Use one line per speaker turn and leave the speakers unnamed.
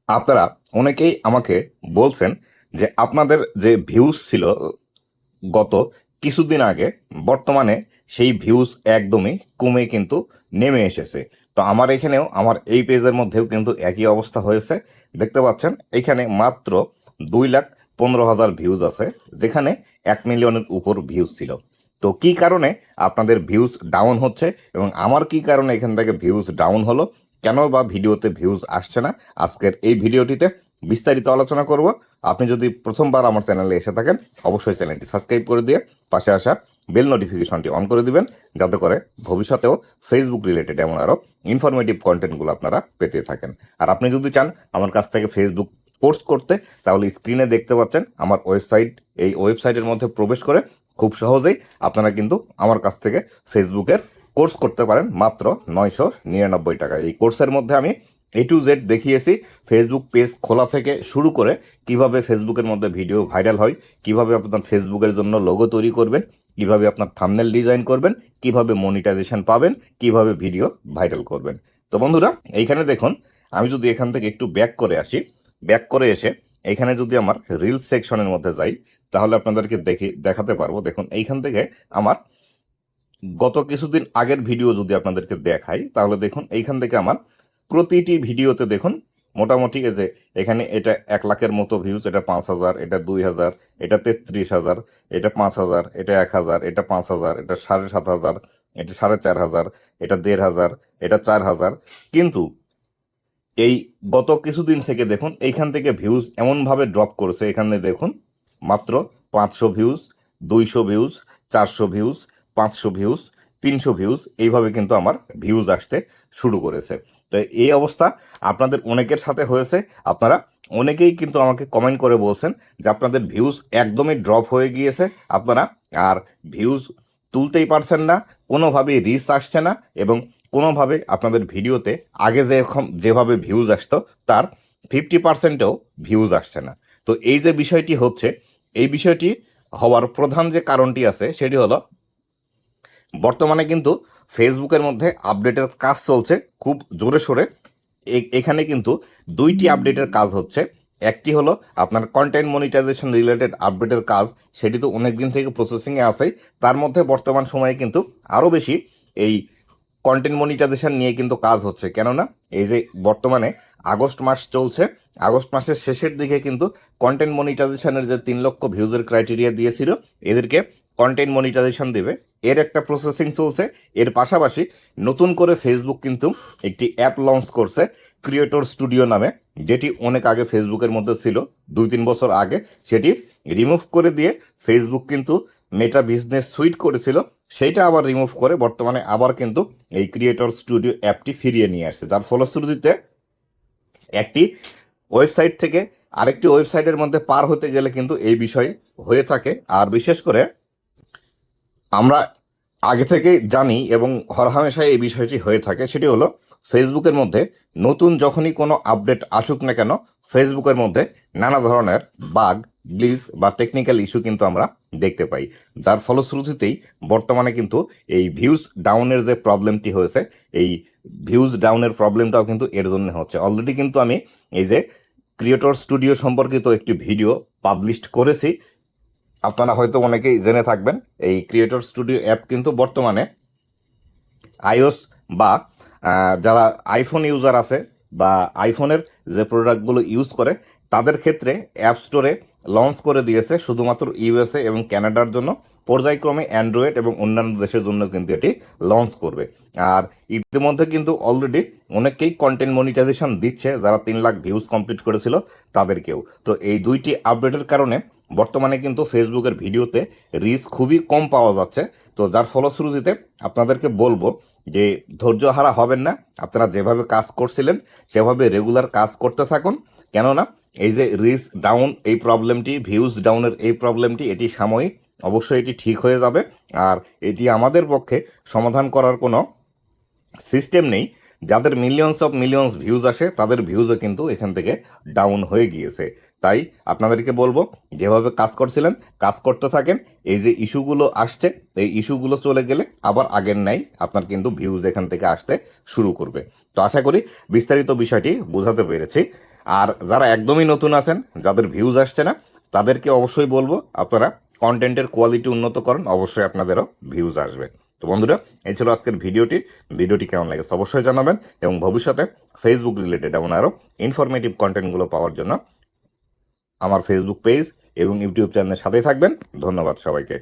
আপনারা অনেকেই আমাকে বলছেন যে আপনাদের যে ভিউজ ছিল গত কিছুদিন আগে, বর্তমানে সেই ভিউজ একদমই কমে কিন্তু নেমে এসেছে। তো আমার এখানেও, আমার এই পেজের মধ্যেও কিন্তু একই অবস্থা হয়েছে। দেখতে পাচ্ছেন এখানে মাত্র 2,15,000 ভিউজ আছে, যেখানে 1 মিলিয়নের উপর ভিউজ ছিল। তো কি কারণে আপনাদের ভিউজ ডাউন হচ্ছে এবং আমার কি কারণে এখান থেকে ভিউজ ডাউন হলো, কেন বা ভিডিওতে ভিউজ আসছে না, আজকের এই ভিডিওটিতে বিস্তারিত আলোচনা করব। আপনি যদি প্রথমবার আমার চ্যানেলে এসে থাকেন, অবশ্যই চ্যানেলটি সাবস্ক্রাইব করে দিয়ে পাশে আসা বেল নোটিফিকেশনটি অন করে দিবেন, যাতে করে ভবিষ্যতেও ফেসবুক রিলেটেড এমন আরও ইনফরমেটিভ কন্টেন্টগুলো আপনারা পেতে থাকেন। আর আপনি যদি চান আমার কাছ থেকে ফেসবুক কোর্স করতে, তাহলে স্ক্রিনে দেখতে পাচ্ছেন আমার ওয়েবসাইট। এই ওয়েবসাইটের মধ্যে প্রবেশ করে খুব সহজেই আপনারা কিন্তু আমার কাছ থেকে ফেসবুকের কোর্স করতে পারেন মাত্র 999 টাকায়। এই কোর্সের মধ্যে আমি A to Z দেখিয়েছি, ফেসবুক পেজ খোলা থেকে শুরু করে কিভাবে ফেসবুকের মধ্যে ভিডিও ভাইরাল হয়, কিভাবে আপনার ফেসবুকের জন্য লোগো তৈরি করবেন, কিভাবে আপনার থাম্বনেল ডিজাইন করবেন, কিভাবে মনিটাইজেশন পাবেন, কিভাবে ভিডিও ভাইরাল করবেন। তো বন্ধুরা, এইখানে দেখুন, আমি যদি এখান থেকে একটু ব্যাক করে আসি, ব্যাক করে এসে এইখানে যদি আমার রিলস সেকশনের মধ্যে যাই, তাহলে আপনাদেরকে দেখাতে পারবো। দেখুন এইখান থেকে আমার গত কিছুদিন আগের ভিডিও যদি আপনাদেরকে দেখাই, তাহলে দেখুন এইখান থেকে আমার প্রতিটি ভিডিওতে দেখুন মোটামুটি এই যে এখানে এটা 1 লাখের মতো ভিউজ, এটা 5,000, এটা 2,000, এটা 33,000, এটা 5,000, এটা 1,000, এটা 5,000, এটা 7,500, এটা 4,500, এটা 1,500, এটা 4,000। কিন্তু এই গত কিছুদিন থেকে দেখুন এইখান থেকে ভিউজ এমনভাবে ড্রপ করেছে, এখানে দেখুন মাত্র 500 views, 200 views, 400 views, 500 views, 300 views, এইভাবে কিন্তু আমার ভিউজ আসতে শুরু করেছে। তো এই অবস্থা আপনাদের অনেকের সাথে হয়েছে। আপনারা অনেকেই কিন্তু আমাকে কমেন্ট করে বলছেন যে আপনাদের ভিউজ একদমই ড্রপ হয়ে গিয়েছে, আপনারা আর ভিউজ তুলতেই পারছেন না, কোনোভাবেই রিচ আসছে না, এবং কোনোভাবে আপনাদের ভিডিওতে আগে যেভাবে ভিউজ আসতো তার 50%ও ভিউজ আসছে না। তো এই যে বিষয়টি হচ্ছে, এই বিষয়টি হওয়ার প্রধান যে কারণটি আছে সেটি হলো, বর্তমানে কিন্তু ফেসবুকের মধ্যে আপডেটের কাজ চলছে খুব জোরে সোরে। এখানে কিন্তু দুইটি আপডেটের কাজ হচ্ছে। একটি হলো আপনার কন্টেন্ট মনিটাইজেশন রিলেটেড আপডেটের কাজ, সেটি তো অনেক দিন থেকে প্রসেসিংয়ে আছে। তার মধ্যে বর্তমান সময়ে কিন্তু আরও বেশি এই কন্টেন্ট মনিটাইজেশন নিয়ে কিন্তু কাজ হচ্ছে। কেননা এই যে বর্তমানে আগস্ট মাস চলছে, আগস্ট মাসের শেষের দিকে কিন্তু কন্টেন্ট মনিটাইজেশনের যে 3 লক্ষ ভিউজের ক্রাইটেরিয়া দিয়েছিল, এদেরকে কন্টেন্ট মনিটাইজেশন দেবে, এর একটা প্রসেসিং চলছে। এর পাশাপাশি নতুন করে ফেসবুক কিন্তু একটি অ্যাপ লঞ্চ করছে, ক্রিয়েটর স্টুডিও নামে, যেটি অনেক আগে ফেসবুকের মধ্যে ছিল, 2-3 বছর আগে সেটি রিমুভ করে দিয়ে ফেসবুক কিন্তু মেটা বিজনেস সুইট করেছিল, সেইটা আবার রিমুভ করে বর্তমানে আবার কিন্তু এই ক্রিয়েটর স্টুডিও অ্যাপটি ফিরিয়ে নিয়ে আসছে, যার ফলশ্রুতিতে একটি ওয়েবসাইট থেকে আরেকটি ওয়েবসাইটের মধ্যে পার হতে গেলে কিন্তু এই বিষয় হয়ে থাকে। আর বিশেষ করে আমরা আগে থেকেই জানি এবং হরহামেশাই এই বিষয়টি হয়ে থাকে, সেটি হলো ফেসবুকের মধ্যে নতুন যখনই কোনো আপডেট আসুক না কেন, ফেসবুকের মধ্যে নানা ধরনের বাগ, গ্লিচ বা টেকনিক্যাল ইস্যু কিন্তু আমরা দেখতে পাই, যার ফলশ্রুতিতেই বর্তমানে কিন্তু এই ভিউজ ডাউনের যে প্রবলেমটি হয়েছে, এই ভিউজ ডাউনের প্রবলেমটাও কিন্তু এর জন্য হচ্ছে। অলরেডি কিন্তু আমি এই যে ক্রিয়েটর স্টুডিও সম্পর্কিত একটি ভিডিও পাবলিশ করেছি, আপনারা হয়তো অনেকেই জেনে থাকবেন। এই ক্রিয়েটর স্টুডিও অ্যাপ কিন্তু বর্তমানে আইওস বা যারা আইফোন ইউজার আছে বা আইফোনের যে প্রোডাক্টগুলো ইউজ করে তাদের ক্ষেত্রে অ্যাপ স্টোরে লঞ্চ করে দিয়েছে, শুধুমাত্র ইউএসএ এবং কানাডার জন্য। পর্যায়ক্রমে অ্যান্ড্রয়েড এবং অন্যান্য দেশের জন্য কিন্তু এটি লঞ্চ করবে। আর ইতিমধ্যে কিন্তু অলরেডি অনেকেই কন্টেন্ট মনিটাইজেশন দিচ্ছে, যারা 3 লাখ ভিউজ কমপ্লিট করেছিল তাদেরকেও। তো এই দুইটি আপডেটের কারণে বর্তমানে কিন্তু ফেসবুকের ভিডিওতে রিচ খুবই কম পাওয়া যাচ্ছে। তো যার ফলশ্রুতিতে আপনাদেরকে বলবো যে ধৈর্য হারা হবেন না, আপনারা যেভাবে কাজ করছিলেন সেভাবে রেগুলার কাজ করতে থাকুন। কেননা এই যে রিচ ডাউন এই প্রবলেমটি, ভিউজ ডাউনের এই প্রবলেমটি, এটি সাময়িক, অবশ্যই এটি ঠিক হয়ে যাবে। আর এটি আমাদের পক্ষে সমাধান করার কোনো সিস্টেম নেই। যাদের মিলিয়ন্স ভিউজ আসে তাদের ভিউজও কিন্তু এখান থেকে ডাউন হয়ে গিয়েছে। তাই আপনাদেরকে বলবো, যেভাবে কাজ করছিলেন কাজ করতে থাকেন। এই যে ইস্যুগুলো আসছে, এই ইস্যুগুলো চলে গেলে আবার আগের ন্যায় আপনার কিন্তু ভিউজ এখান থেকে আসতে শুরু করবে। তো আশা করি বিস্তারিত বিষয়টি বোঝাতে পেরেছি। আর যারা একদমই নতুন আছেন, যাদের ভিউজ আসছে না, তাদেরকে অবশ্যই বলবো আপনারা কন্টেন্টের কোয়ালিটি উন্নত করেন, অবশ্যই আপনাদেরও ভিউজ আসবে। তো বন্ধুরা, এই ছিল আজকের ভিডিওটি কেমন লেগেছে অবশ্যই জানাবেন, এবং ভবিষ্যতে ফেসবুক রিলেটেড এমন আরও ইনফরমেটিভ কন্টেন্টগুলো পাওয়ার জন্য আমার ফেসবুক পেজ এবং ইউটিউব চ্যানেলের সাথেই থাকবেন। ধন্যবাদ সবাইকে।